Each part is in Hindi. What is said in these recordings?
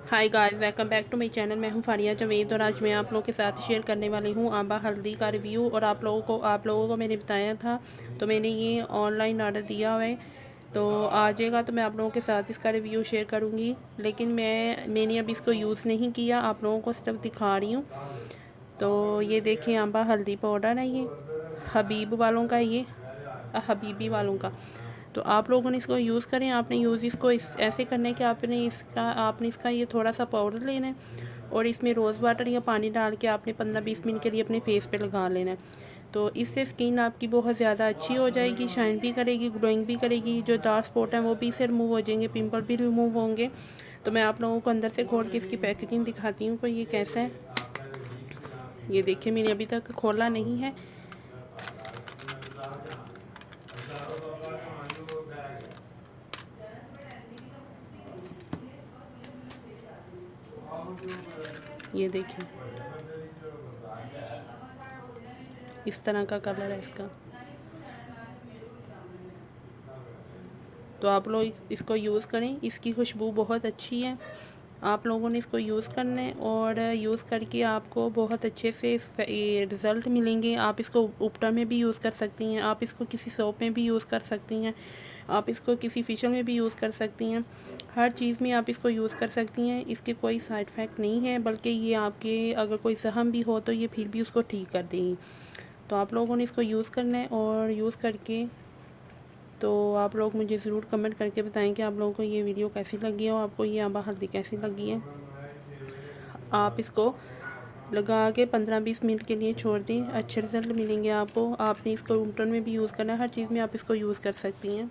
Hi guys, welcome back to my channel. मैं हूं फारिया जवेद और आज मैं आप लोगों के साथ शेयर करने वाली हूं आंबा हल्दी का रिव्यू। और आप लोगों को मैंने बताया था, तो मैंने ये ऑनलाइन ऑर्डर दिया हुआ है, तो आ जाएगा तो मैं आप लोगों के साथ इसका रिव्यू शेयर करूंगी। लेकिन मैंने अभी इसको यूज़ नहीं किया, आप लोगों को सिर्फ दिखा रही हूँ। तो ये देखिए, आंबा हल्दी पाउडर है, ये हबीब वालों का, ये हबीबी वालों का। तो आप लोगों ने इसको यूज़ करें। आपने यूज़ इसको ऐसे करना है कि आपने इसका ये थोड़ा सा पाउडर लेना है और इसमें रोज़ वाटर या पानी डाल के आपने 15-20 मिनट के लिए अपने फेस पे लगा लेना है। तो इससे स्किन आपकी बहुत ज़्यादा अच्छी हो जाएगी, शाइन भी करेगी, ग्लोइंग भी करेगी। जो डार्क स्पॉट हैं वो भी इससे रिमूव हो जाएंगे, पिंपल भी रिमूव होंगे। तो मैं आप लोगों को अंदर से खोल के इसकी पैकेजिंग दिखाती हूँ कि ये कैसा है। ये देखिए, मैंने अभी तक खोला नहीं है। ये देखिए, इस तरह का कलर है इसका। तो आप लोग इसको यूज़ करें, इसकी खुशबू बहुत अच्छी है। आप लोगों ने इसको यूज़ करना है और यूज़ करके आपको बहुत अच्छे से ये रिज़ल्ट मिलेंगे। आप इसको उपटर में भी यूज़ कर सकती हैं, आप इसको किसी सोप में भी यूज़ कर सकती हैं, आप इसको किसी फेशियल में भी यूज़ कर सकती हैं। हर चीज़ में आप इसको यूज़ कर सकती हैं। इसके कोई साइड इफ़ेक्ट नहीं है, बल्कि ये आपके अगर कोई ज़ख्म भी हो तो ये फिर भी उसको ठीक कर देगी। तो आप लोगों ने इसको यूज़ करना है और यूज़ करके तो आप लोग मुझे ज़रूर कमेंट करके बताएं कि आप लोगों को ये वीडियो कैसी लगी है और आपको ये आंबा हल्दी कैसी लगी है। आप इसको लगा के 15-20 मिनट के लिए छोड़ दें, अच्छे रिज़ल्ट मिलेंगे आपको। आपने इसको रूम टोन में भी यूज़ करना है, हर चीज़ में आप इसको यूज़ कर सकती हैं।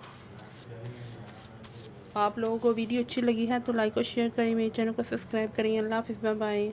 आप लोगों को वीडियो अच्छी लगी है तो लाइक और शेयर करें, मेरे चैनल को सब्सक्राइब करें। अल्लाह हाफ़िज़, बाय बाय।